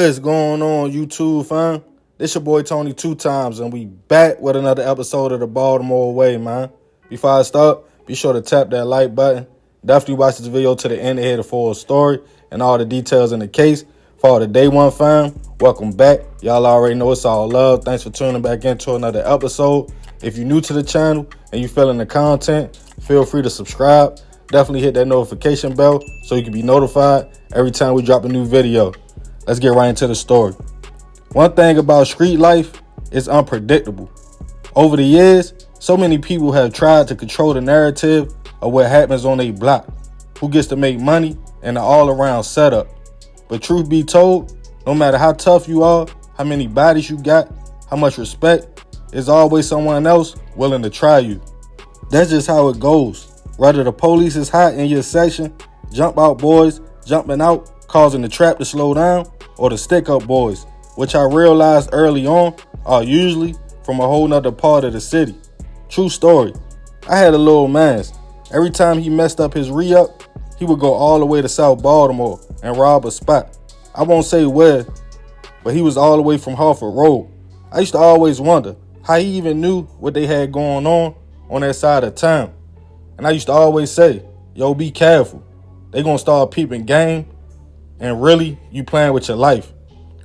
What is going on, YouTube fam? This your boy Tony 2 times, and we back with another episode of the Baltimore Way, man. Before I start, be sure to tap that like button. Definitely watch this video to the end to hear the full story and all the details in the case. For all the day one fam, welcome back. Y'all already know it's all love. Thanks for tuning back into another episode. If you're new to the channel and you feeling the content, feel free to subscribe. Definitely hit that notification bell so you can be notified every time we drop a new video. Let's get right into the story. One thing about street life is unpredictable. Over the years, so many people have tried to control the narrative of what happens on a block, who gets to make money, and the all-around setup. But truth be told, no matter how tough you are, how many bodies you got, how much respect, there's always someone else willing to try you. That's just how it goes. Whether the police is hot in your section, jump out boys jumping out, causing the trap to slow down, or the stick up boys, which I realized early on are usually from a whole nother part of the city. True story. I had a little man. Every time he messed up his re-up, he would go all the way to South Baltimore and rob a spot. I won't say where, but he was all the way from Harford Road. I used to always wonder how he even knew what they had going on that side of town. And I used to always say, yo, be careful. They gonna start peeping game, and really, you playing with your life.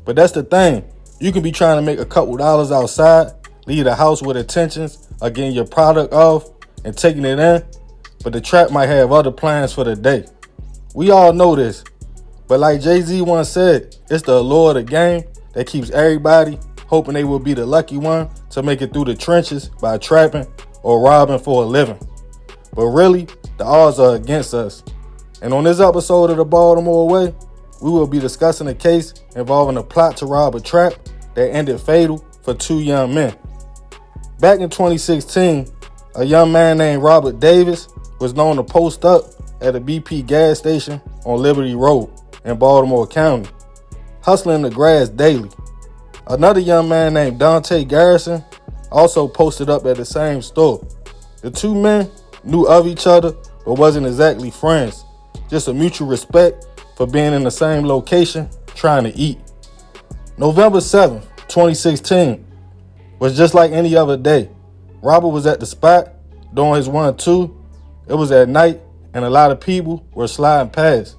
But that's the thing. You can be trying to make a couple dollars outside, leave the house with intentions of getting your product off and taking it in, but the trap might have other plans for the day. We all know this, but like Jay-Z once said, it's the allure of the game that keeps everybody hoping they will be the lucky one to make it through the trenches by trapping or robbing for a living. But really, the odds are against us. And on this episode of the Baltimore Way, we will be discussing a case involving a plot to rob a trap that ended fatal for two young men. Back in 2016, a young man named Robert Davis was known to post up at a BP gas station on Liberty Road in Baltimore County, hustling the grass daily. Another young man named Dante Garrison also posted up at the same store. The two men knew of each other but wasn't exactly friends, just a mutual respect for being in the same location trying to eat. November 7th, 2016 was just like any other day. Robert was at the spot doing his 1-2. It was at night and a lot of people were sliding past.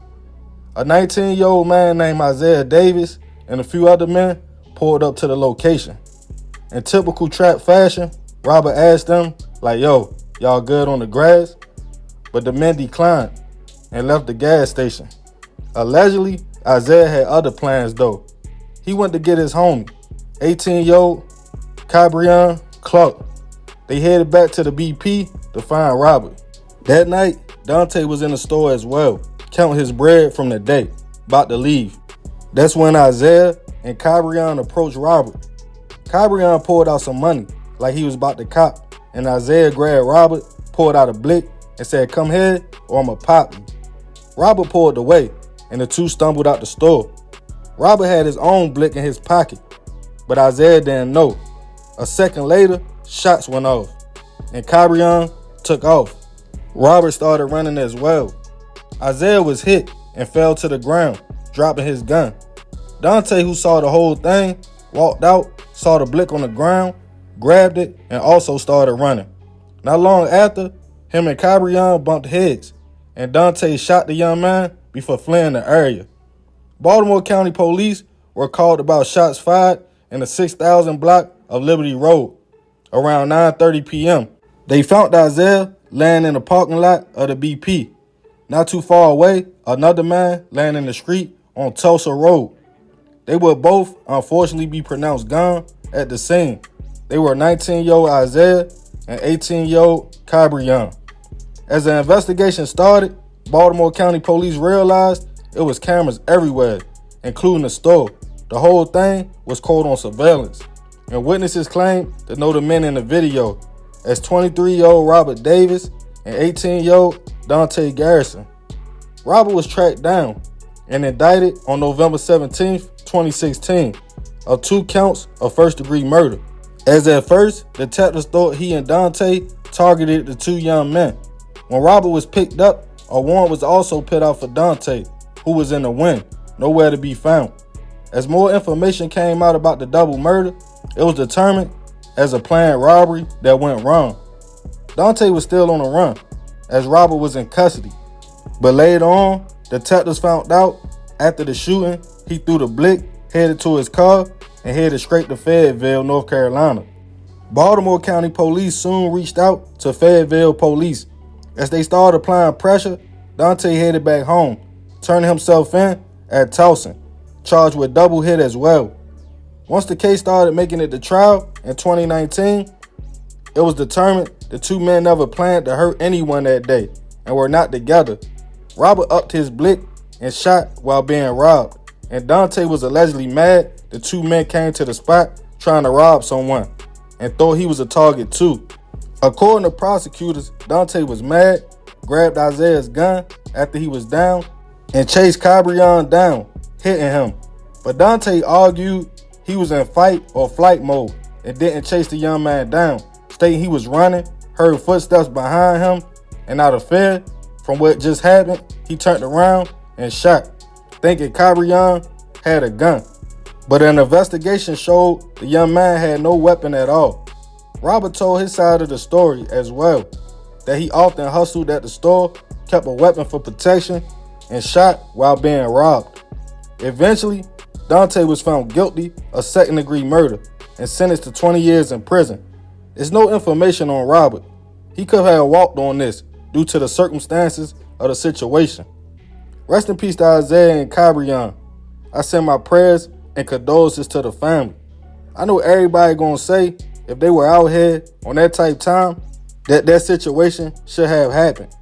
A 19-year-old man named Isaiah Davis and a few other men pulled up to the location. In typical trap fashion, Robert asked them, like, yo, y'all good on the grass? But the men declined and left the gas station. Allegedly, Isaiah had other plans though. He went to get his homie, 18-year-old Cabrion Clark. They headed back to the BP to find Robert. That night, Dante was in the store as well, counting his bread from the day, about to leave. That's when Isaiah and Cabrion approached Robert. Cabrion pulled out some money like he was about to cop, and Isaiah grabbed Robert, pulled out a blick, and said, come here or I'ma pop you. Robert pulled away, and the two stumbled out the store. Robert had his own blick in his pocket, but Isaiah didn't know. A second later, shots went off, and Cabrion took off. Robert started running as well. Isaiah was hit and fell to the ground, dropping his gun. Dante, who saw the whole thing, walked out, saw the blick on the ground, grabbed it, and also started running. Not long after, him and Cabrion bumped heads, and Dante shot the young man before fleeing the area. Baltimore County Police were called about shots fired in the 6000 block of Liberty Road around 9:30 p.m. They found Isaiah laying in the parking lot of the BP. Not too far away, another man laying in the street on Tulsa Road. They would both unfortunately be pronounced gone at the scene. They were 19-year-old Isaiah and 18-year-old Cabrion. As the investigation started, Baltimore County Police realized it was cameras everywhere, including the store. The whole thing was caught on surveillance, and witnesses claimed to know the men in the video as 23-year-old Robert Davis and 18-year-old Dante Garrison. Robert was tracked down and indicted on November 17th, 2016 of 2 counts of first-degree murder. As at first, detectives thought he and Dante targeted the two young men. When Robert was picked up, a warrant was also put out for Dante, who was in the wind, nowhere to be found. As more information came out about the double murder, it was determined as a planned robbery that went wrong. Dante was still on the run, as Robert was in custody. But later on, detectives found out after the shooting, he threw the blick, headed to his car, and headed straight to Fayetteville, North Carolina. Baltimore County Police soon reached out to Fayetteville Police. As they started applying pressure, Dante headed back home, turning himself in at Towson, charged with double hit as well. Once the case started making it to trial in 2019, it was determined the two men never planned to hurt anyone that day and were not together. Robert upped his blick and shot while being robbed, and Dante was allegedly mad the two men came to the spot trying to rob someone and thought he was a target too. According to prosecutors, Dante was mad, grabbed Isaiah's gun after he was down, and chased Cabrion down, hitting him. But Dante argued he was in fight or flight mode and didn't chase the young man down, stating he was running, heard footsteps behind him, and out of fear from what just happened, he turned around and shot, thinking Cabrion had a gun. But an investigation showed the young man had no weapon at all. Robert told his side of the story as well, that he often hustled at the store, kept a weapon for protection, and shot while being robbed. Eventually, Dante was found guilty of second-degree murder and sentenced to 20 years in prison. There's no information on Robert. He could have walked on this due to the circumstances of the situation. Rest in peace to Isaiah and Cabrion. I send my prayers and condolences to the family. I know everybody gonna say if they were out here on that type time, that situation should have happened.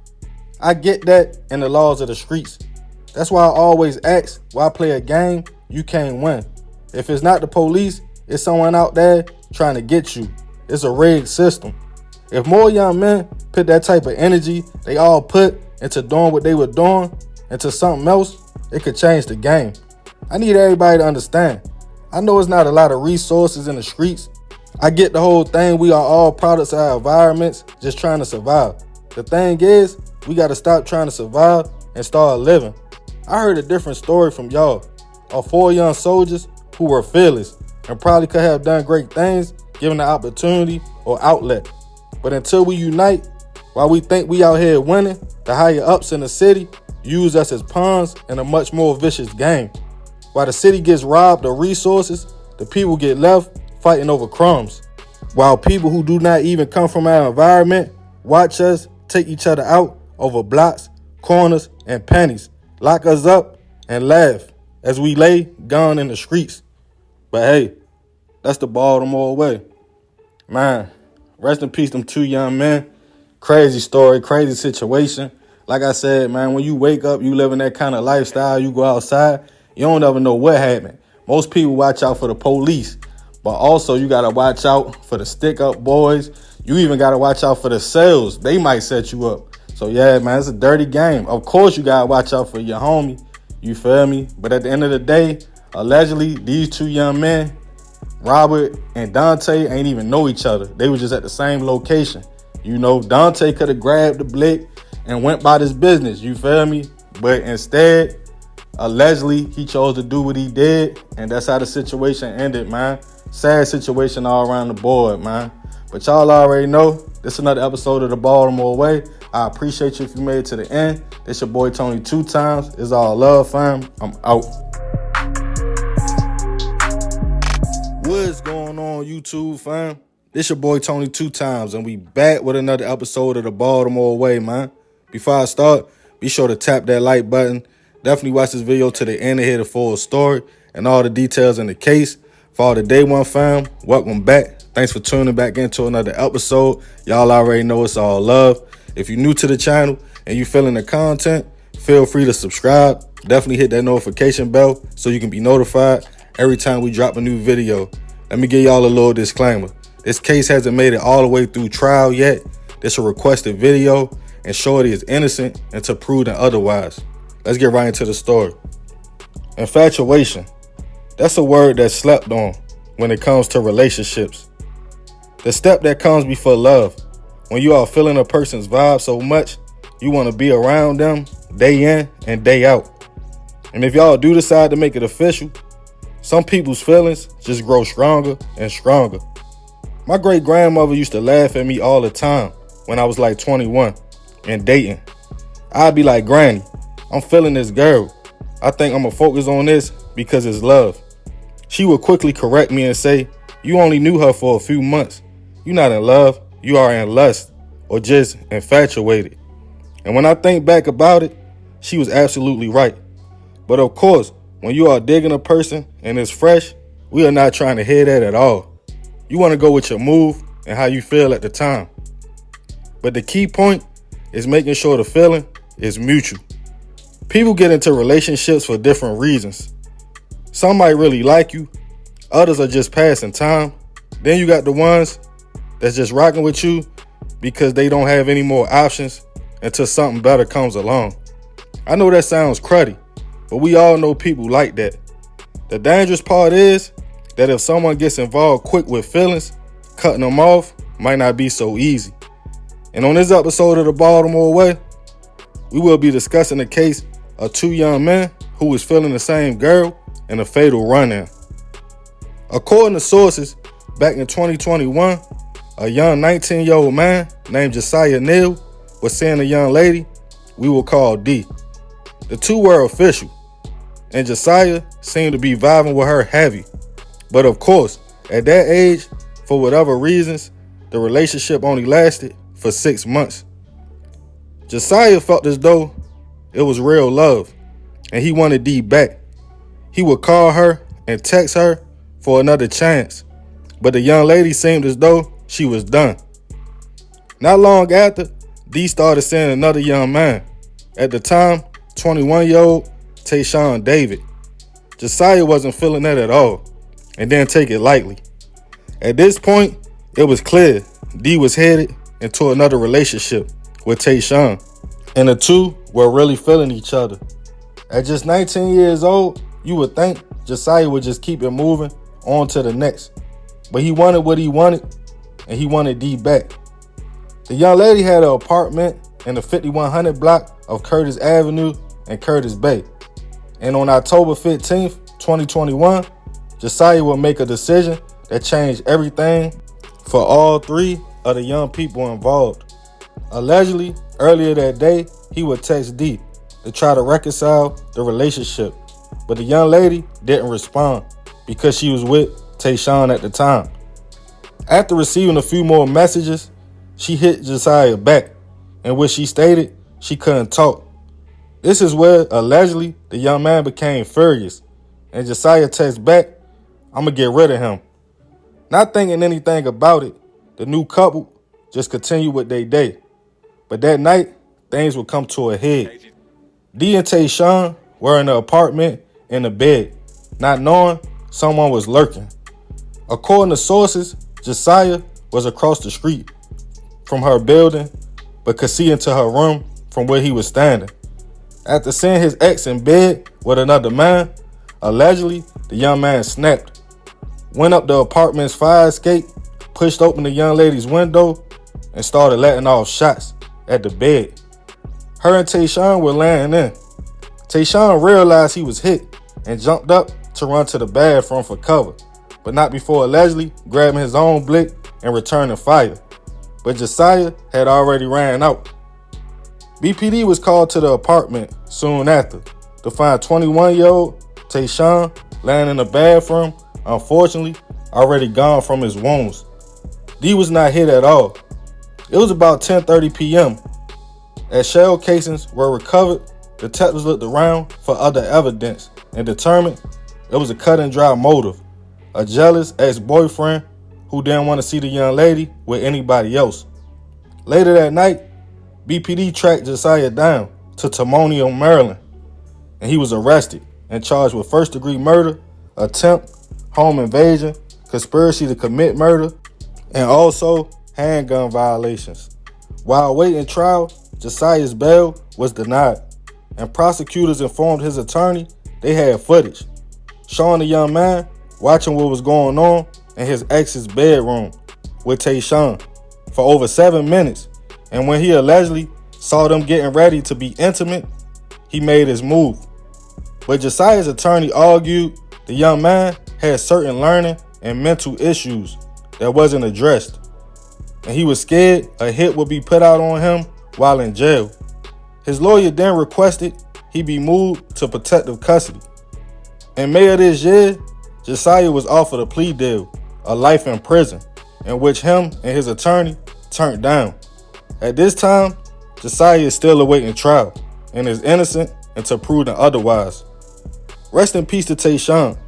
I get that in the laws of the streets. That's why I always ask, why play a game you can't win? If it's not the police, it's someone out there trying to get you. It's a rigged system. If more young men put that type of energy they all put into doing what they were doing into something else, it could change the game. I need everybody to understand. I know it's not a lot of resources in the streets. I get the whole thing. We are all products of our environments just trying to survive. The thing is, we got to stop trying to survive and start living. I heard a different story from y'all of 4 young soldiers who were fearless and probably could have done great things given the opportunity or outlet. But until we unite, while we think we out here winning, the higher ups in the city use us as pawns in a much more vicious game. While the city gets robbed of resources, the people get left fighting over crumbs. While people who do not even come from our environment watch us take each other out over blocks, corners, and pennies, lock us up, and laugh as we lay gone in the streets. But hey, that's the Baltimore way. Man, rest in peace them 2 young men. Crazy story, crazy situation. Like I said, man, when you wake up, you live in that kind of lifestyle, you go outside, you don't ever know what happened. Most people watch out for the police, but also you got to watch out for the stick-up boys. You even got to watch out for the sales. They might set you up. So yeah, man, it's a dirty game. Of course, you got to watch out for your homie. You feel me? But at the end of the day, allegedly, these 2 young men, Robert and Dante, ain't even know each other. They were just at the same location. You know, Dante could have grabbed the blick and went about his business. You feel me? But instead, allegedly, he chose to do what he did, and that's how the situation ended, man. Sad situation all around the board, man. But y'all already know, this is another episode of the Baltimore Way. I appreciate you if you made it to the end. This your boy Tony 2 times. It's all love, fam. I'm out. What's going on, YouTube, fam? This your boy Tony 2 times, and we back with another episode of the Baltimore Way, man. Before I start, be sure to tap that like button. Definitely watch this video to the end to hear the full story and all the details in the case. For all the day one fam, welcome back. Thanks for tuning back into another episode. Y'all already know it's all love. If you're new to the channel and you feeling the content, feel free to subscribe. Definitely hit that notification bell so you can be notified every time we drop a new video. Let me give y'all a little disclaimer. This case hasn't made it all the way through trial yet. This a requested video, and Shorty is innocent until proven otherwise. Let's get right into the story. Infatuation. That's a word that's slept on when it comes to relationships. The step that comes before love. When you are feeling a person's vibe so much, you want to be around them day in and day out. And if y'all do decide to make it official, Some people's feelings just grow stronger and stronger. My great grandmother used to laugh at me all the time when I was like 21 and dating. I'd be like, Granny, I'm feeling this girl. I think I'm gonna focus on this because it's love. She would quickly correct me and say, you only knew her for a few months. You're not in love, you are in lust or just infatuated. And when I think back about it, she was absolutely right. But of course, when you are digging a person and it's fresh, we are not trying to hear that at all. You want to go with your move and how you feel at the time. But the key point is making sure the feeling is mutual. People get into relationships for different reasons. Some might really like you, others are just passing time. Then you got the ones that's just rocking with you because they don't have any more options until something better comes along. I know that sounds cruddy, but we all know people like that. The dangerous part is that if someone gets involved quick with feelings, cutting them off might not be so easy. And on this episode of the Baltimore Way, we will be discussing the case of two young men who was feeling the same girl in a fatal run-in. According to sources, back in 2021, a young 19-year-old man named Josiah Neal was seeing a young lady we will call D. The two were official, and Josiah seemed to be vibing with her heavy. But of course, at that age, for whatever reasons, the relationship only lasted for 6 months. Josiah felt as though it was real love, and he wanted D back. He would call her and text her for another chance, but the young lady seemed as though she was done. Not long after, D started seeing another young man. At the time, 21-year-old Tayshawn David. Josiah wasn't feeling that at all and didn't take it lightly. At this point, it was clear D was headed into another relationship with Tayshawn, and the two were really feeling each other. At just 19 years old, you would think Josiah would just keep it moving on to the next. But he wanted what he wanted, and he wanted D back. The young lady had an apartment in the 5100 block of Curtis Avenue and Curtis Bay. And on October 15th, 2021, Josiah would make a decision that changed everything for all three of the young people involved. Allegedly, earlier that day, he would text D to try to reconcile the relationship, but the young lady didn't respond because she was with Tayshawn at the time. After receiving a few more messages, she hit Josiah back, in which she stated she couldn't talk. This is where, allegedly, the young man became furious, and Josiah texted back, "I'm gonna get rid of him." Not thinking anything about it, the new couple just continued with their day. But that night, things would come to a head. D and Tayshawn were in the apartment in the bed, not knowing someone was lurking. According to sources, Josiah was across the street from her building, but could see into her room from where he was standing. After seeing his ex in bed with another man, allegedly, the young man snapped, went up the apartment's fire escape, pushed open the young lady's window, and started letting off shots at the bed. Her and Tayshawn were laying in. Tayshawn realized he was hit and jumped up to run to the bathroom for cover, but not before allegedly grabbing his own blick and returning fire. But Josiah had already ran out. BPD was called to the apartment soon after to find 21-year-old Tayshawn laying in the bathroom, unfortunately already gone from his wounds. D was not hit at all. It was about 10:30 p.m. As shell casings were recovered, detectives looked around for other evidence and determined it was a cut and dry motive, a jealous ex-boyfriend who didn't want to see the young lady with anybody else. Later that night, BPD tracked Josiah down to Timonium, Maryland, and he was arrested and charged with first-degree murder, attempt, home invasion, conspiracy to commit murder, and also handgun violations. While awaiting trial, Josiah's bail was denied, and prosecutors informed his attorney they had footage showing the young man watching what was going on in his ex's bedroom with Tayshawn for over 7 minutes, and when he allegedly saw them getting ready to be intimate, he made his move. But Josiah's attorney argued The young man had certain learning and mental issues that wasn't addressed, and he was scared a hit would be put out on him while in jail. His lawyer then requested he be moved to protective custody. In May of this year, Josiah was offered a plea deal, a life in prison, in which him and his attorney turned down. At this time, Josiah is still awaiting trial and is innocent until proven otherwise. Rest in peace to Tayshawn.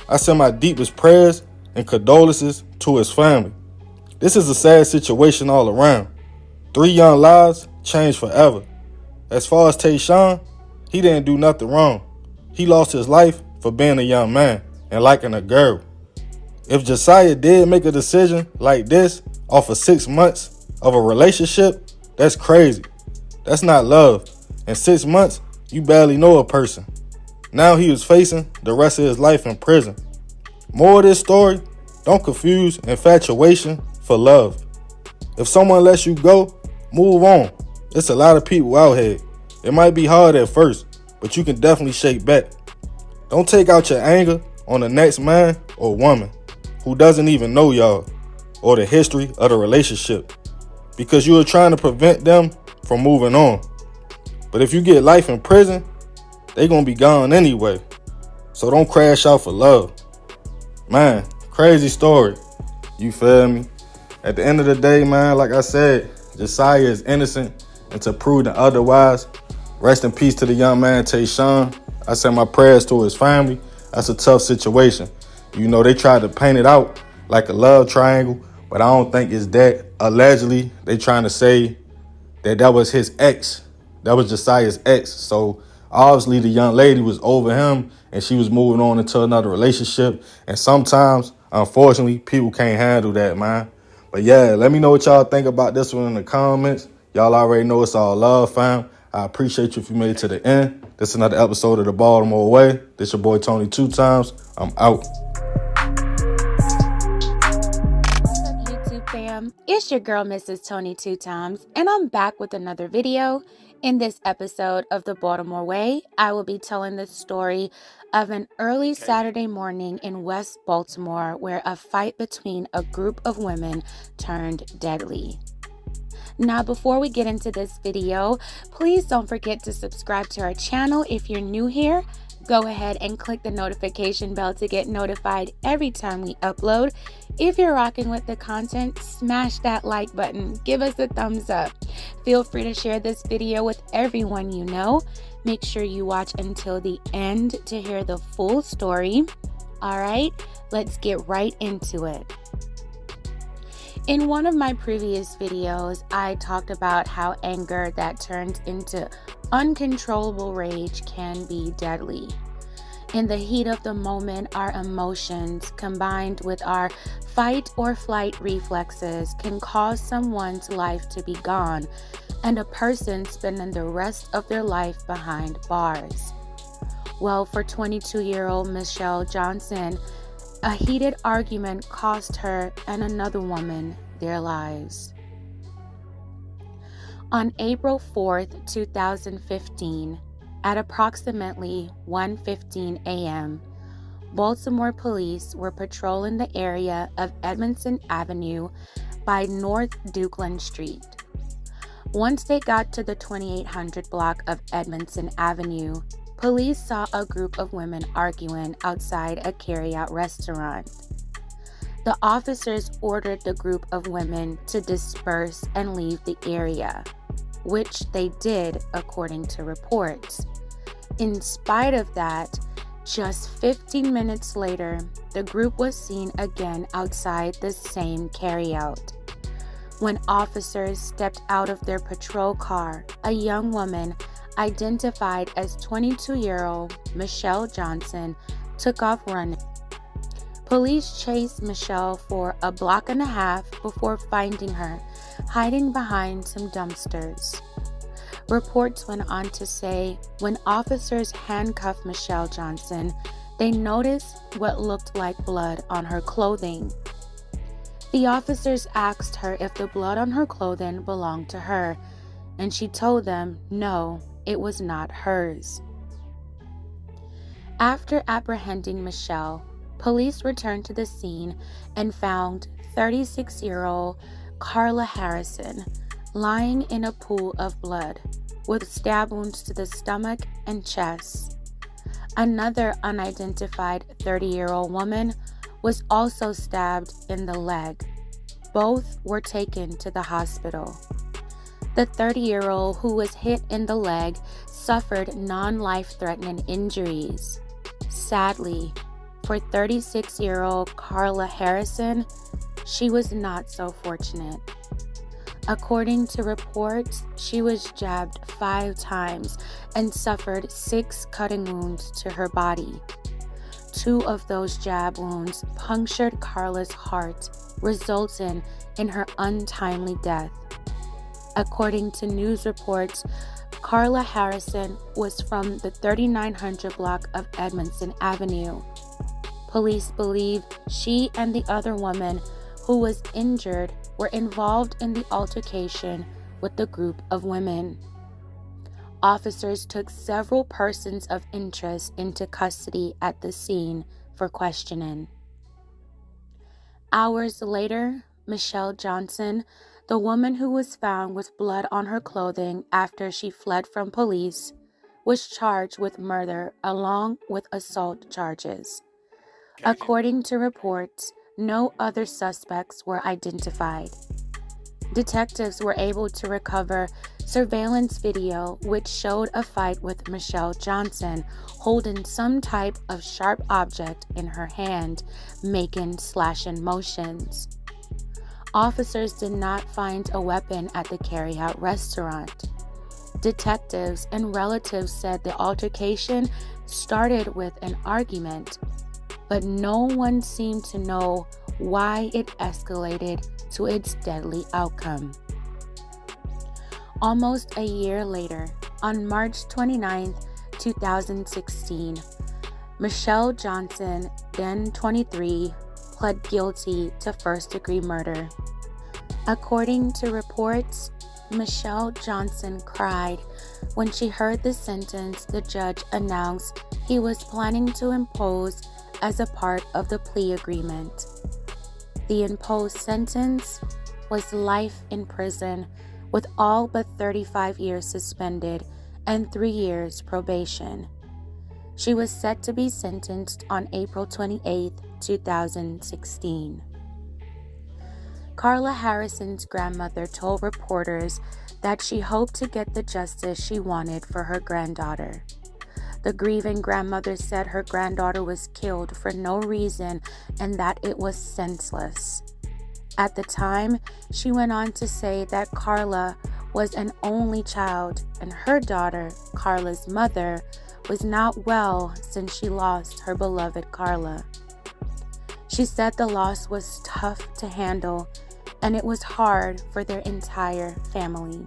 I send my deepest prayers and condolences to his family. This is a sad situation all around. 3 young lives changed forever. As far as Tayshawn, he didn't do nothing wrong. He lost his life for being a young man and liking a girl. If Josiah did make a decision like this off of 6 months of a relationship, that's crazy. That's not love. In 6 months, you barely know a person. Now he was facing the rest of his life in prison. More of this story, don't confuse infatuation for love. If someone lets you go, move on. It's a lot of people out here. It might be hard at first, but you can definitely shake back. Don't take out your anger on the next man or woman who doesn't even know y'all or the history of the relationship, because you are trying to prevent them from moving on. But if you get life in prison, they gonna be gone anyway. So don't crash out for love. Man, crazy story. You feel me? At the end of the day, man, like I said, Josiah is innocent until proven otherwise. Rest in peace to the young man, Tayshawn. I send my prayers to his family. That's a tough situation. You know, they tried to paint it out like a love triangle, but I don't think it's that. Allegedly, they trying to say that was his ex. That was Josiah's ex. So obviously the young lady was over him and she was moving on into another relationship. And sometimes, unfortunately, people can't handle that, man. But yeah, let me know what y'all think about this one in the comments. Y'all already know it's all love, fam. I appreciate you if you made it to the end. This is another episode of The Baltimore Way. This your boy Tony 2 Times. I'm out. What's up, YouTube fam? It's your girl, Mrs. Tony 2 Times, and I'm back with another video. In this episode of The Baltimore Way, I will be telling the story of an early Saturday morning in West Baltimore where a fight between a group of women turned deadly. Now, before we get into this video, please don't forget to subscribe to our channel if you're new here. Go ahead and click the notification bell to get notified every time we upload. If you're rocking with the content, smash that like button. Give us a thumbs up. Feel free to share this video with everyone you know. Make sure you watch until the end to hear the full story. All right, let's get right into it. In one of my previous videos, I talked about how anger that turns into uncontrollable rage can be deadly. In the heat of the moment, our emotions, combined with our fight or flight reflexes, can cause someone's life to be gone and a person spending the rest of their life behind bars. Well, for 22-year-old Michelle Johnson, a heated argument cost her and another woman their lives. On April 4th, 2015, at approximately 1:15 a.m., Baltimore police were patrolling the area of Edmondson Avenue by North Dukeland Street. Once they got to the 2800 block of Edmondson Avenue, police saw a group of women arguing outside a carry-out restaurant. The officers ordered the group of women to disperse and leave the area, which they did according to reports. In spite of that, just 15 minutes later, the group was seen again outside the same carryout. When officers stepped out of their patrol car, a young woman identified as 22-year-old Michelle Johnson took off running. Police chased Michelle for a block and a half before finding her hiding behind some dumpsters. Reports went on to say when officers handcuffed Michelle Johnson, they noticed what looked like blood on her clothing. The officers asked her if the blood on her clothing belonged to her, and she told them no, it was not hers. After apprehending Michelle, police returned to the scene and found 36-year-old Carla Harrison lying in a pool of blood with stab wounds to the stomach and chest. Another unidentified 30-year-old woman was also stabbed in the leg. Both were taken to the hospital. The 30-year-old who was hit in the leg suffered non-life-threatening injuries. Sadly, for 36-year-old Carla Harrison, she was not so fortunate. According to reports, she was jabbed 5 times and suffered 6 cutting wounds to her body. 2 of those jab wounds punctured Carla's heart, resulting in her untimely death. According to news reports, Carla Harrison was from the 3900 block of Edmondson Avenue. Police believe she and the other woman who was injured were involved in the altercation with the group of women. Officers took several persons of interest into custody at the scene for questioning. Hours later, Michelle Johnson, the woman who was found with blood on her clothing after she fled from police, was charged with murder along with assault charges. According to reports, no other suspects were identified. Detectives were able to recover surveillance video which showed a fight with Michelle Johnson holding some type of sharp object in her hand, making slashing motions. Officers did not find a weapon at the carryout restaurant. Detectives and relatives said the altercation started with an argument, but no one seemed to know why it escalated to its deadly outcome. Almost a year later, on March 29, 2016, Michelle Johnson, then 23, pled guilty to first-degree murder. According to reports, Michelle Johnson cried when she heard the sentence the judge announced he was planning to impose as a part of the plea agreement. The imposed sentence was life in prison with all but 35 years suspended and 3 years probation. She was set to be sentenced on April 28, 2016. Carla Harrison's grandmother told reporters that she hoped to get the justice she wanted for her granddaughter. The grieving grandmother said her granddaughter was killed for no reason and that it was senseless. At the time, she went on to say that Carla was an only child and her daughter, Carla's mother, was not well since she lost her beloved Carla. She said the loss was tough to handle and it was hard for their entire family.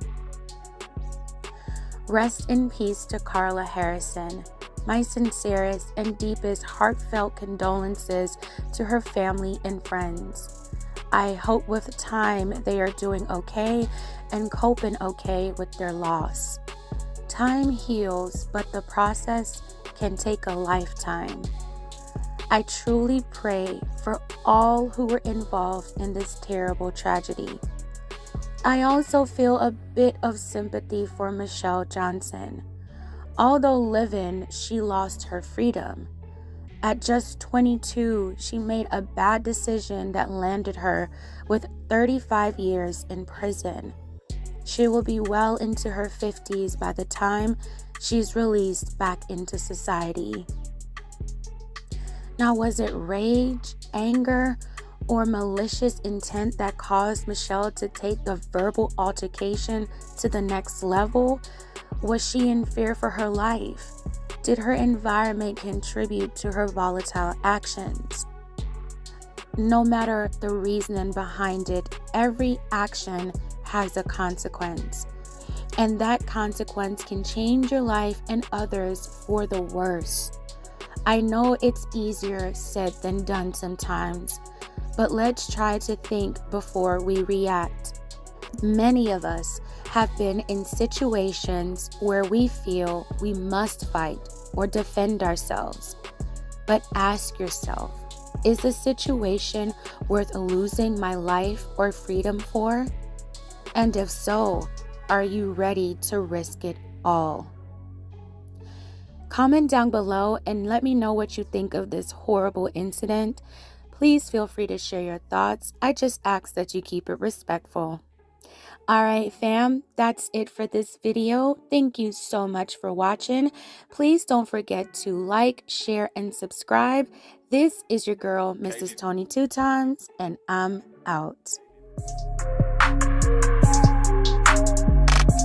Rest in peace to Carla Harrison. My sincerest and deepest heartfelt condolences to her family and friends. I hope with time they are doing okay and coping okay with their loss. Time heals, but the process can take a lifetime. I truly pray for all who were involved in this terrible tragedy. I also feel a bit of sympathy for Michelle Johnson. Although living, she lost her freedom. At just 22, she made a bad decision that landed her with 35 years in prison. She will be well into her 50s by the time she's released back into society. Now, was it rage, anger, or malicious intent that caused Michelle to take the verbal altercation to the next level? Was she in fear for her life? Did her environment contribute to her volatile actions? No matter the reasoning behind it, every action has a consequence. And that consequence can change your life and others for the worse. I know it's easier said than done sometimes, but let's try to think before we react. Many of us have been in situations where we feel we must fight or defend ourselves. But ask yourself, is the situation worth losing my life or freedom for? And if so, are you ready to risk it all? Comment down below and let me know what you think of this horrible incident. Please feel free to share your thoughts. I just ask that you keep it respectful. Alright fam, that's it for this video. Thank you so much for watching. Please don't forget to like, share, and subscribe. This is your girl, Mrs. Tony 2 Times, and I'm out.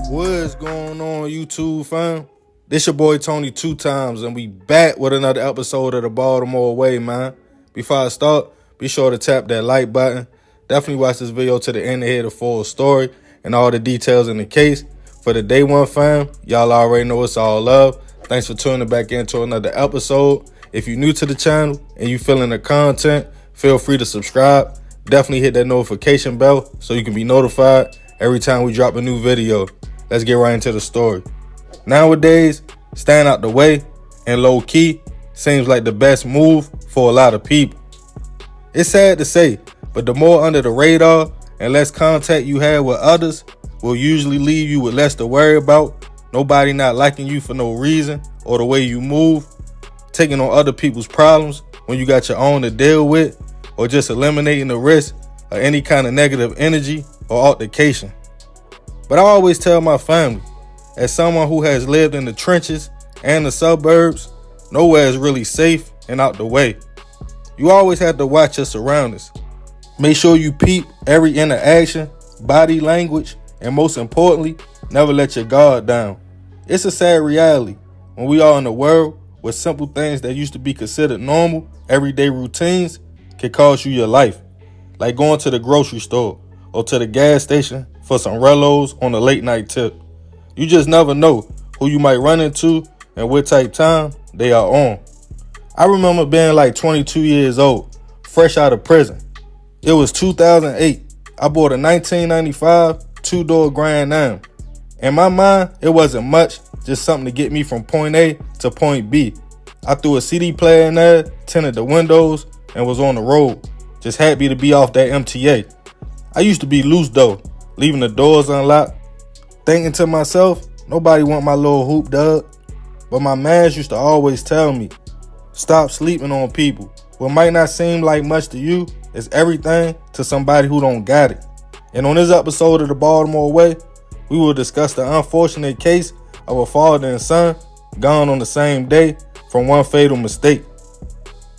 What's going on, YouTube fam? This your boy Tony 2 Times, and we back with another episode of the Baltimore Way, man. Before I start, be sure to tap that like button. Definitely watch this video to the end to hear the full story and all the details in the case. For the Day One fam, y'all already know it's all love. Thanks for tuning back into another episode. If you're new to the channel and you feeling the content, feel free to subscribe. Definitely hit that notification bell so you can be notified every time we drop a new video. Let's get right into the story. Nowadays, staying out the way and low key seems like the best move for a lot of people. It's sad to say, but the more under the radar and less contact you have with others will usually leave you with less to worry about. Nobody not liking you for no reason or the way you move, taking on other people's problems when you got your own to deal with, or just eliminating the risk of any kind of negative energy or altercation. But I always tell my family, as someone who has lived in the trenches and the suburbs, nowhere is really safe and out the way. You always have to watch your surroundings. Make sure you peep every interaction, body language, and most importantly, never let your guard down. It's a sad reality when we are in a world where simple things that used to be considered normal, everyday routines can cost you your life. Like going to the grocery store or to the gas station for some Rellos on a late night tip. You just never know who you might run into and what type time they are on. I remember being like 22 years old, fresh out of prison. It was 2008. I bought a 1995 two-door Grand Am. In my mind, it wasn't much, just something to get me from point A to point B. I threw a CD player in there, tinted the windows, and was on the road. Just happy to be off that MTA. I used to be loose though, leaving the doors unlocked. Thinking to myself, nobody want my little hoop dog. But my mans used to always tell me, stop sleeping on people. What might not seem like much to you is everything to somebody who don't got it. And on this episode of the Baltimore Way, we will discuss the unfortunate case of a father and son gone on the same day from one fatal mistake.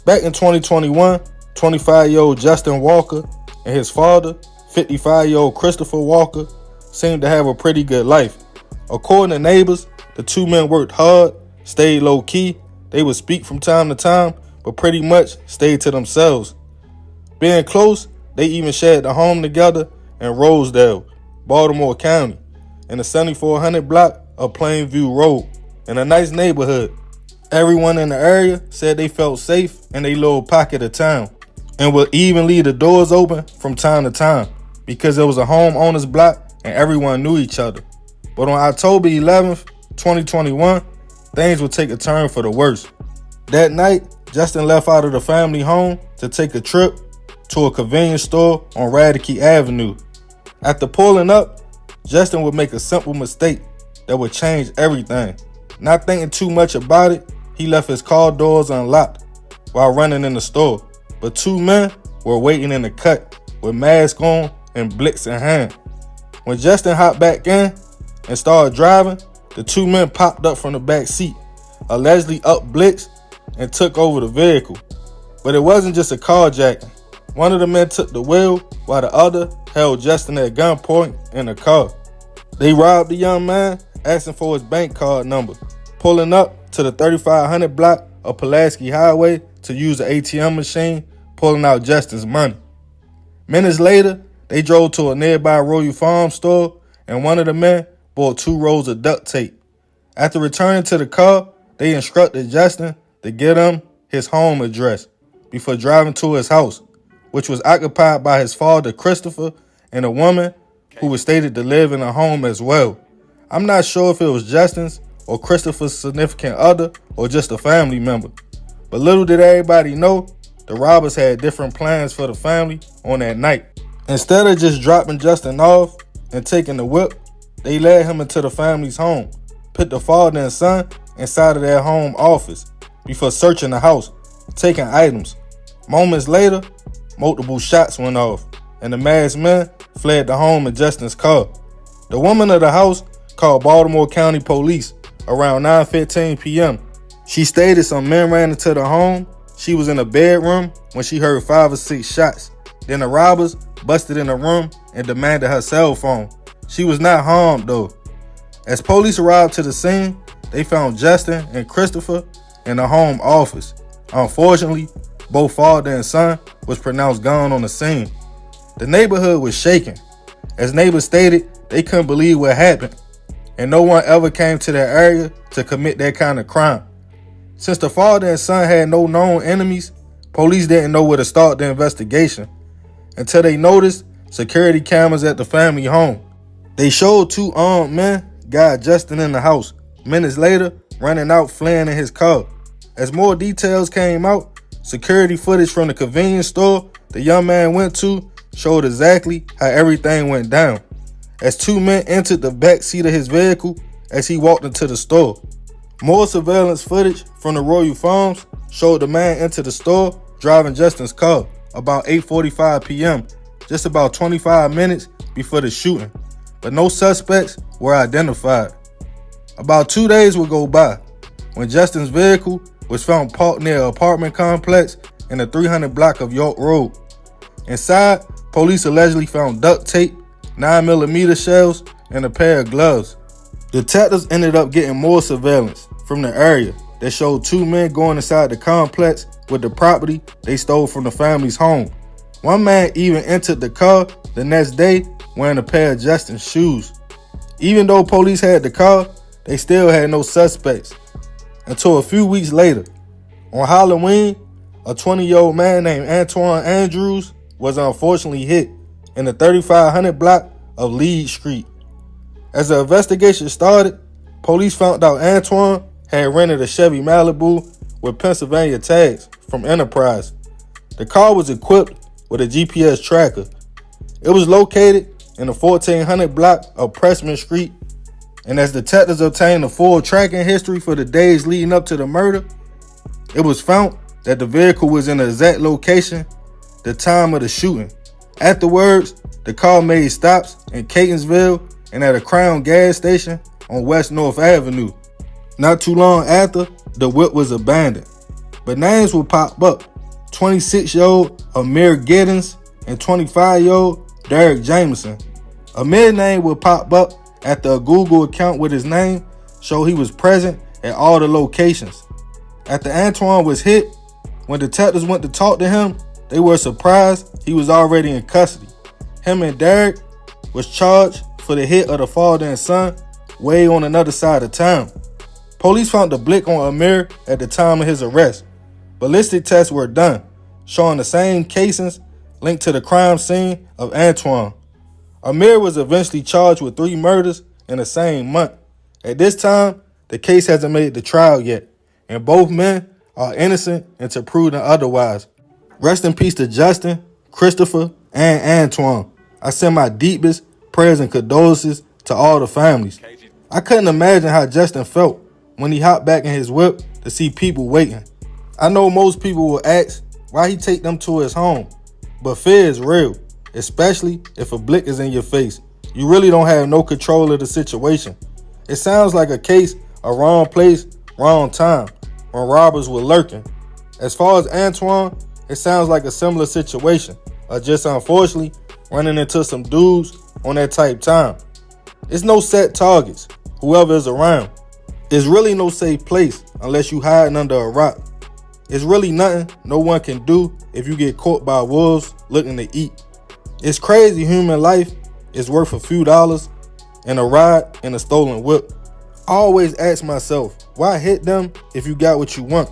Back in 2021, 25-year-old Justin Walker and his father, 55-year-old Christopher Walker, seemed to have a pretty good life. According to neighbors, the two men worked hard, stayed low key. They would speak from time to time, but pretty much stayed to themselves. Being close, they even shared the home together in Rosedale, Baltimore County, in the 7400 block of Plainview Road, in a nice neighborhood. Everyone in the area said they felt safe in their little pocket of town and would even leave the doors open from time to time because it was a homeowner's block and everyone knew each other. But on October 11th, 2021, things would take a turn for the worse. That night, Justin left out of the family home to take a trip to a convenience store on Radke Avenue. After pulling up, Justin would make a simple mistake that would change everything. Not thinking too much about it, he left his car doors unlocked while running in the store. But two men were waiting in the cut with masks on and blicks in hand. When Justin hopped back in and started driving, the two men popped up from the back seat, allegedly up blicks and took over the vehicle. But it wasn't just a carjacking. One of the men took the wheel while the other held Justin at gunpoint in the car. They robbed the young man, asking for his bank card number, pulling up to the 3500 block of Pulaski Highway to use the ATM machine, pulling out Justin's money. Minutes later, they drove to a nearby Royal Farm store and one of the men bought 2 rolls of duct tape. After returning to the car, they instructed Justin to get him his home address before driving to his house, which was occupied by his father, Christopher, and a woman who was stated to live in a home as well. I'm not sure if it was Justin's or Christopher's significant other, or just a family member. But little did everybody know, the robbers had different plans for the family on that night. Instead of just dropping Justin off and taking the whip, they led him into the family's home, put the father and son inside of their home office before searching the house, taking items. Moments later, multiple shots went off, and the masked men fled the home in Justin's car. The woman of the house called Baltimore County Police around 9:15 p.m. She stated some men ran into the home. She was in a bedroom when she heard 5 or 6 shots. Then the robbers busted in the room and demanded her cell phone. She was not harmed though. As police arrived to the scene, they found Justin and Christopher in the home office. Unfortunately, both father and son was pronounced gone on the scene. The neighborhood was shaken. As neighbors stated, they couldn't believe what happened, and no one ever came to that area to commit that kind of crime. Since the father and son had no known enemies, police didn't know where to start the investigation until they noticed security cameras at the family home. They showed 2 armed men got Justin in the house. Minutes later, running out fleeing in his car. As more details came out, security footage from the convenience store the young man went to showed exactly how everything went down, as 2 men entered the back seat of his vehicle as he walked into the store. More surveillance footage from the Royal Farms showed the man enter the store driving Justin's car about 8:45 p.m., just about 25 minutes before the shooting, but no suspects were identified. About 2 days would go by when Justin's vehicle was found parked near an apartment complex in the 300 block of York Road. Inside, police allegedly found duct tape, 9mm shells, and a pair of gloves. Detectives ended up getting more surveillance from the area that showed 2 men going inside the complex with the property they stole from the family's home. One man even entered the car the next day wearing a pair of Justin's shoes. Even though police had the car, they still had no suspects until a few weeks later. On Halloween, a 20-year-old man named Antoine Andrews was unfortunately hit in the 3500 block of Lead Street. As the investigation started, police found out Antoine had rented a Chevy Malibu with Pennsylvania tags from Enterprise. The car was equipped with a GPS tracker. It was located in the 1400 block of Pressman Street, and as detectives obtained a full tracking history for the days leading up to the murder, it was found that the vehicle was in the exact location the time of the shooting. Afterwards, the car made stops in Catonsville and at a Crown gas station on West North Avenue. Not too long after, the whip was abandoned, but names would pop up. 26-year-old Amir Giddens and 25-year-old Derek Jameson. Amir's name would pop up after a Google account with his name showed he was present at all the locations. After Antoine was hit, when detectives went to talk to him, they were surprised he was already in custody. Him and Derek was charged for the hit of the father and son way on another side of town. Police found the blick on Amir at the time of his arrest. Ballistic tests were done, showing the same casings linked to the crime scene of Antoine. Amir was eventually charged with 3 murders in the same month. At this time, the case hasn't made it to trial yet, and both men are innocent until proven otherwise. Rest in peace to Justin, Christopher, and Antoine. I send my deepest prayers and condolences to all the families. I couldn't imagine how Justin felt when he hopped back in his whip to see people waiting. I know most people will ask why he take them to his home, but fear is real, especially if a blick is in your face. You really don't have no control of the situation. It sounds like a case of wrong place, wrong time, when robbers were lurking. As far as Antoine, it sounds like a similar situation, or just unfortunately running into some dudes on that type time. It's no set targets, whoever is around. It's really no safe place unless you hiding under a rock. It's really nothing no one can do if you get caught by wolves looking to eat. It's crazy human life is worth a few dollars and a ride in a stolen whip. I always ask myself, why hit them if you got what you want?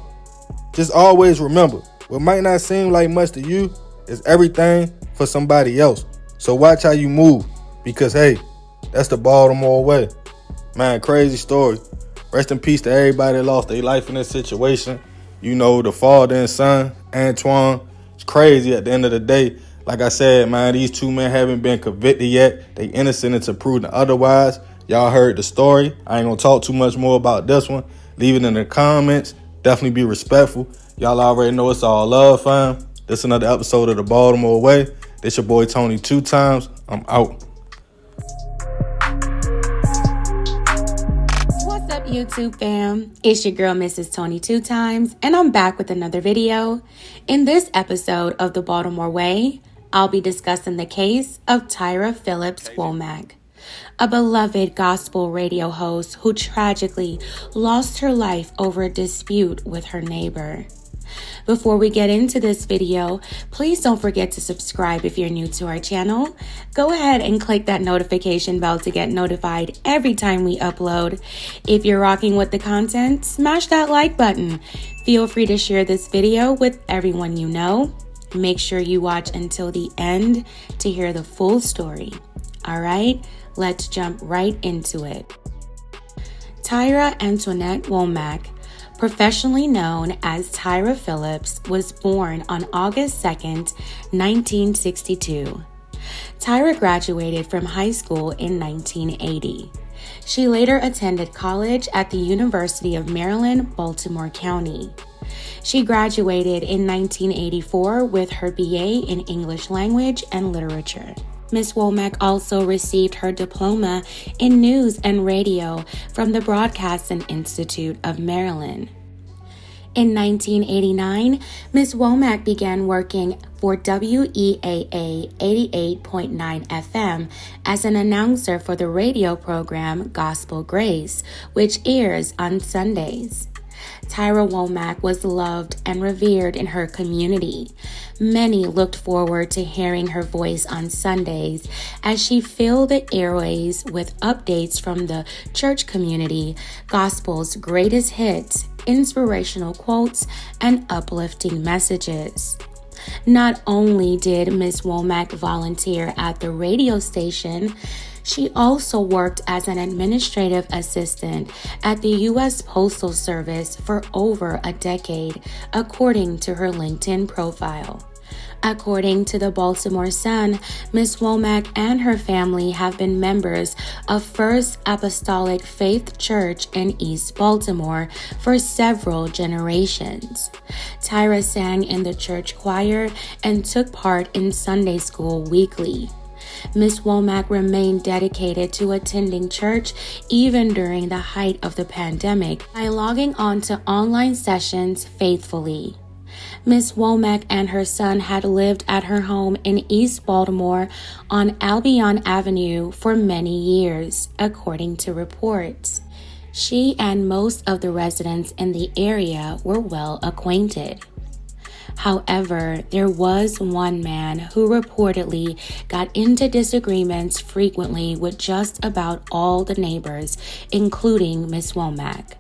Just always remember, what might not seem like much to you is everything for somebody else. So watch how you move, because hey, that's the Baltimore way. Man, crazy story. Rest in peace to everybody that lost their life in this situation. You know, the father and son, Antoine. It's crazy at the end of the day. Like I said, man, these two men haven't been convicted yet. They innocent until proven otherwise. Y'all heard the story. I ain't gonna talk too much more about this one. Leave it in the comments. Definitely be respectful. Y'all already know it's all love, fam. This is another episode of the Baltimore Way. This your boy Tony 2 times. I'm out. What's up, YouTube fam? It's your girl, Mrs. Tony 2 times, and I'm back with another video. In this episode of the Baltimore Way, I'll be discussing the case of Tyra Phillips Womack, a beloved gospel radio host who tragically lost her life over a dispute with her neighbor. Before we get into this video, please don't forget to subscribe if you're new to our channel. Go ahead and click that notification bell to get notified every time we upload. If you're rocking with the content, smash that like button. Feel free to share this video with everyone you know. Make sure you watch until the end to hear the full story. All right, let's jump right into it. Tyra Antoinette Womack, professionally known as Tyra Phillips, was born on August 2nd, 1962. Tyra graduated from high school in 1980. She later attended college at the University of Maryland, Baltimore County. She graduated in 1984 with her BA in English Language and Literature. Ms. Womack also received her diploma in news and radio from the Broadcasting Institute of Maryland. In 1989, Ms. Womack began working for WEAA 88.9 FM as an announcer for the radio program Gospel Grace, which airs on Sundays. Tyra Womack was loved and revered in her community. Many looked forward to hearing her voice on Sundays as she filled the airways with updates from the church community, gospel's greatest hits, inspirational quotes, and uplifting messages. Not only did Ms. Womack volunteer at the radio station, she also worked as an administrative assistant at the U.S. Postal Service for over a decade, according to her LinkedIn profile. According to the Baltimore Sun, Ms. Womack and her family have been members of First Apostolic Faith Church in East Baltimore for several generations. Tyra sang in the church choir and took part in Sunday school weekly. Ms. Womack remained dedicated to attending church even during the height of the pandemic by logging on to online sessions faithfully. Ms. Womack and her son had lived at her home in East Baltimore on Albion Avenue for many years, according to reports. She and most of the residents in the area were well acquainted. However, there was one man who reportedly got into disagreements frequently with just about all the neighbors, including Ms. Womack.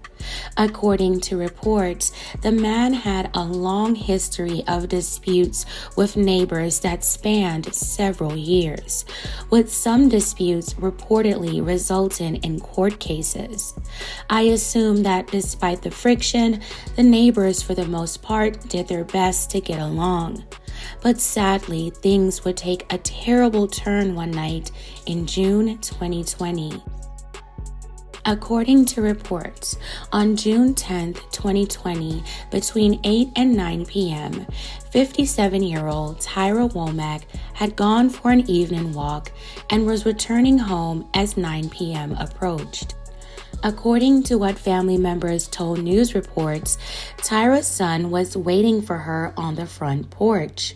According to reports, the man had a long history of disputes with neighbors that spanned several years, with some disputes reportedly resulting in court cases. I assume that despite the friction, the neighbors for the most part did their best to get along. But sadly, things would take a terrible turn one night in June 2020. According to reports, on June 10, 2020, between 8 and 9 p.m., 57-year-old Tyra Womack had gone for an evening walk and was returning home as 9 p.m. approached. According to what family members told news reports, Tyra's son was waiting for her on the front porch.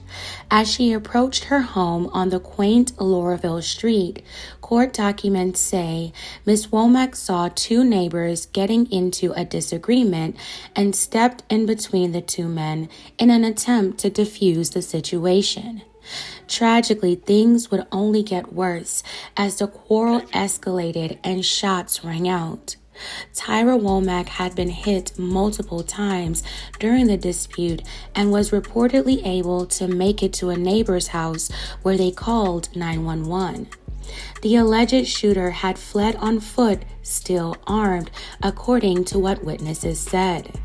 As she approached her home on the quaint Laurelville Street, court documents say Ms. Womack saw two neighbors getting into a disagreement and stepped in between the two men in an attempt to defuse the situation. Tragically, things would only get worse as the quarrel escalated and shots rang out. Tyra Womack had been hit multiple times during the dispute and was reportedly able to make it to a neighbor's house where they called 911. The alleged shooter had fled on foot, still armed, according to what witnesses said.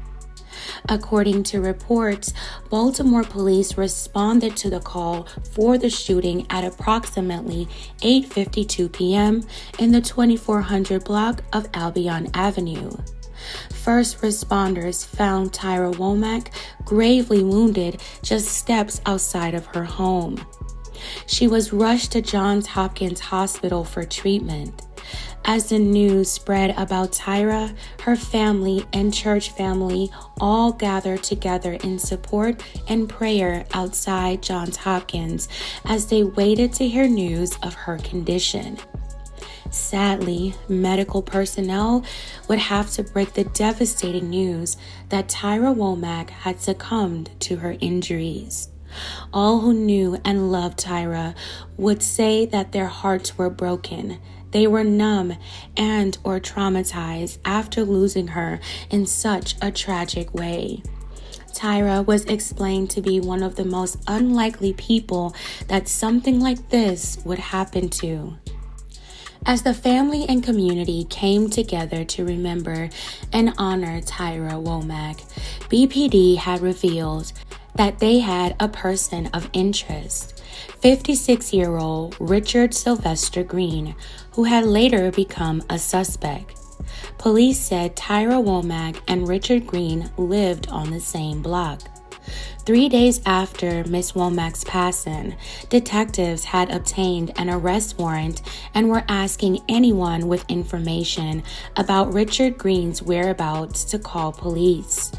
According to reports, Baltimore police responded to the call for the shooting at approximately 8:52 p.m. in the 2400 block of Albion Avenue. First responders found Tyra Womack gravely wounded just steps outside of her home. She was rushed to Johns Hopkins Hospital for treatment. As the news spread about Tyra, her family and church family all gathered together in support and prayer outside Johns Hopkins as they waited to hear news of her condition. Sadly, medical personnel would have to break the devastating news that Tyra Womack had succumbed to her injuries. All who knew and loved Tyra would say that their hearts were broken. They were numb and or traumatized after losing her in such a tragic way. Tyra was explained to be one of the most unlikely people that something like this would happen to. As the family and community came together to remember and honor Tyra Womack, BPD had revealed that they had a person of interest, 56-year-old Richard Sylvester Green, who had later become a suspect. Police said Tyra Womack and Richard Green lived on the same block. 3 days after Miss Womack's passing, detectives had obtained an arrest warrant and were asking anyone with information about Richard Green's whereabouts to call police.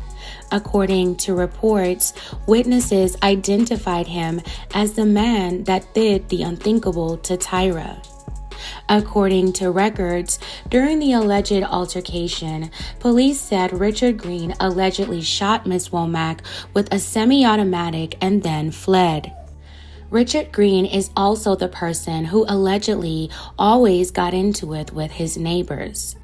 According to reports, witnesses identified him as the man that did the unthinkable to Tyra. According to records, during the alleged altercation, police said Richard Green allegedly shot Miss Womack with a semi-automatic and then fled. Richard Green is also the person who allegedly always got into it with his neighbors.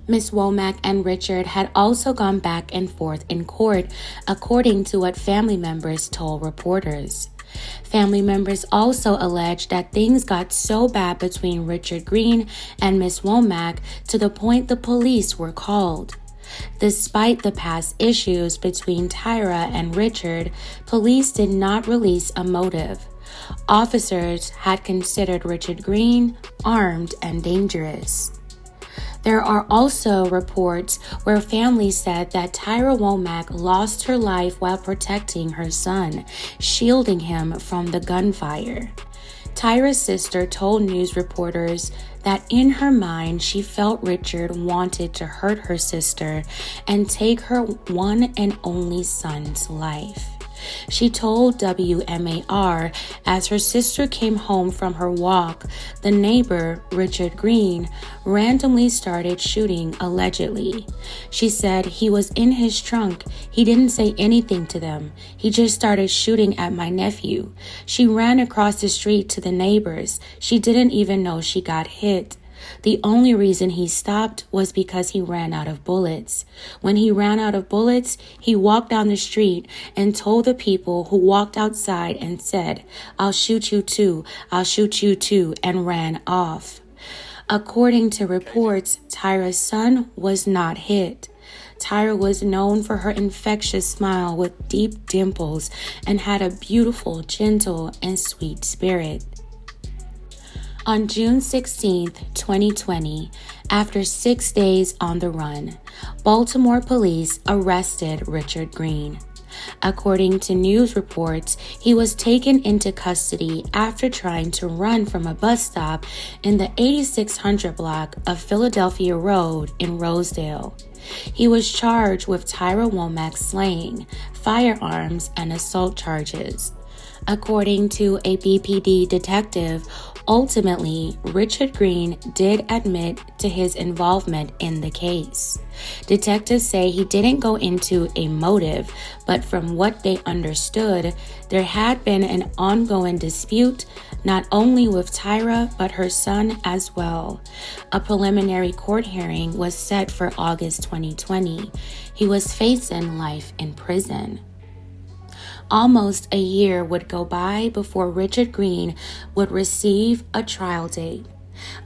Miss Womack and Richard had also gone back and forth in court, according to what family members told reporters. Family members also alleged that things got so bad between Richard Green and Miss Womack to the point the police were called. Despite the past issues between Tyra and Richard, police did not release a motive. Officers had considered Richard Green armed and dangerous. There are also reports where families said that Tyra Womack lost her life while protecting her son, shielding him from the gunfire. Tyra's sister told news reporters that in her mind she felt Richard wanted to hurt her sister and take her one and only son's life. She told WMAR as her sister came home from her walk, the neighbor, Richard Green, randomly started shooting allegedly. She said he was in his trunk. He didn't say anything to them. He just started shooting at my nephew. She ran across the street to the neighbors. She didn't even know she got hit. The only reason he stopped was because he ran out of bullets. When he ran out of bullets, he walked down the street and told the people who walked outside and said, "I'll shoot you too, I'll shoot you too," and ran off. According to reports, Tyra's son was not hit. Tyra was known for her infectious smile with deep dimples and had a beautiful, gentle, and sweet spirit. On June 16, 2020, after 6 days on the run, Baltimore police arrested Richard Green. According to news reports, he was taken into custody after trying to run from a bus stop in the 8600 block of Philadelphia Road in Rosedale. He was charged with Tyra Womack's slaying, firearms, and assault charges. According to a BPD detective, ultimately, Richard Green did admit to his involvement in the case. Detectives say he didn't go into a motive, but from what they understood, there had been an ongoing dispute, not only with Tyra, but her son as well. A preliminary court hearing was set for August 2020. He was facing life in prison. Almost a year would go by before Richard Green would receive a trial date.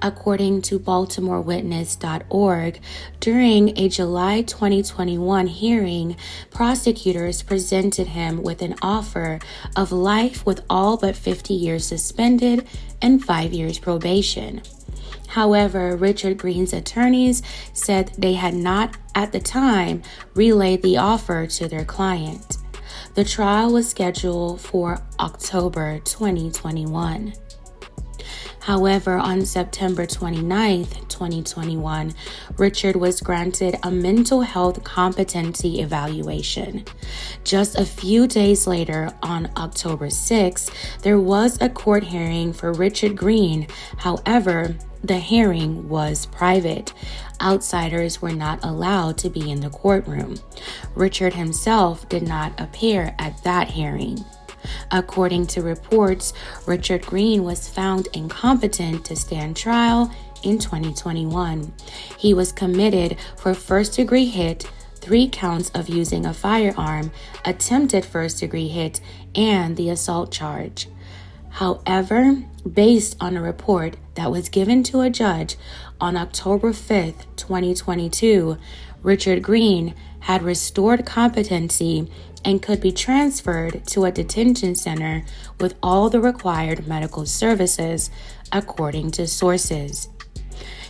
According to BaltimoreWitness.org, during a July 2021 hearing, prosecutors presented him with an offer of life with all but 50 years suspended and 5 years probation. However, Richard Green's attorneys said they had not, at the time, relayed the offer to their client. The trial was scheduled for October 2021. However, on September 29th, 2021, Richard was granted a mental health competency evaluation. Just a few days later, on October 6th, there was a court hearing for Richard Green. However, the hearing was private. Outsiders were not allowed to be in the courtroom. Richard himself did not appear at that hearing. According to reports, Richard Green was found incompetent to stand trial in 2021. He was committed for first-degree hit, 3 counts of using a firearm, attempted first-degree hit, and the assault charge. However, based on a report that was given to a judge on October 5th, 2022, Richard Green had restored competency and could be transferred to a detention center with all the required medical services, according to sources.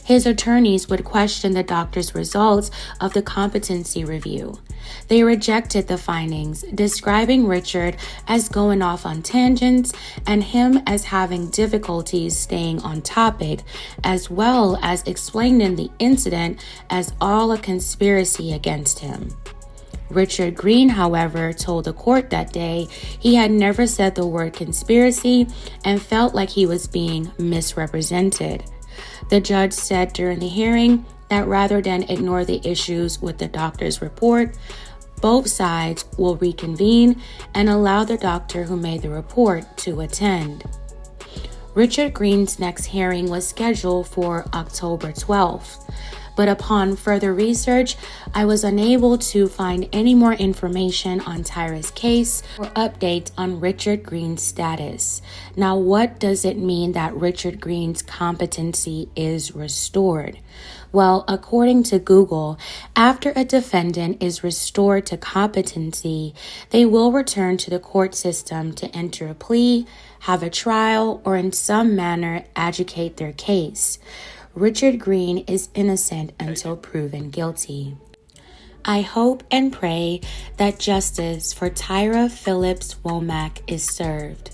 His attorneys would question the doctor's results of the competency review. They rejected the findings, describing Richard as going off on tangents and him as having difficulties staying on topic, as well as explaining the incident as all a conspiracy against him. Richard Green, however, told the court that day he had never said the word conspiracy and felt like he was being misrepresented. The judge said during the hearing that rather than ignore the issues with the doctor's report, both sides will reconvene and allow the doctor who made the report to attend. Richard Green's next hearing was scheduled for October 12th. But upon further research, I was unable to find any more information on Tyra's case or updates on Richard Green's status. Now, what does it mean that Richard Green's competency is restored? Well, according to Google, after a defendant is restored to competency, they will return to the court system to enter a plea, have a trial, or in some manner adjudicate their case. Richard Green is innocent until proven guilty. I hope and pray that justice for Tyra Phillips Womack is served.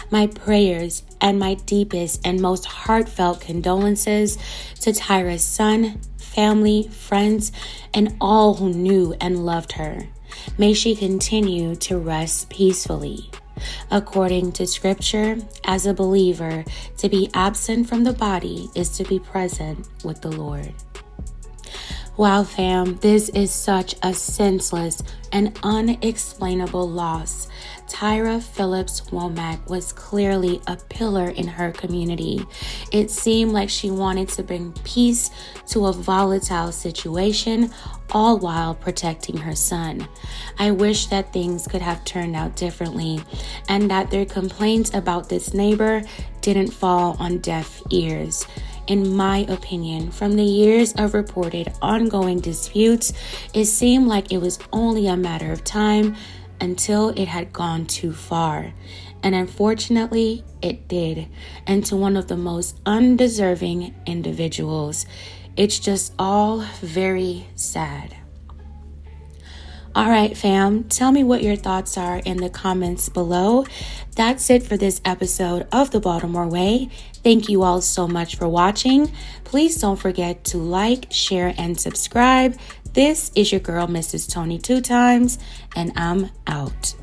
My prayers and my deepest and most heartfelt condolences to Tyra's son, family, friends, and all who knew and loved her. May she continue to rest peacefully. According to scripture, as a believer, to be absent from the body is to be present with the Lord. Wow, fam, this is such a senseless and unexplainable loss. Tyra Phillips Womack was clearly a pillar in her community. It seemed like she wanted to bring peace to a volatile situation, all while protecting her son. I wish that things could have turned out differently and that their complaints about this neighbor didn't fall on deaf ears. In my opinion, from the years of reported ongoing disputes, it seemed like it was only a matter of time until it had gone too far. And unfortunately, it did, and to one of the most undeserving individuals. It's just all very sad. All right, fam, tell me what your thoughts are in the comments below. That's it for this episode of The Baltimore Way. Thank you all so much for watching. Please don't forget to like, share, and subscribe. This is your girl, Mrs. Tony 2 Times, and I'm out.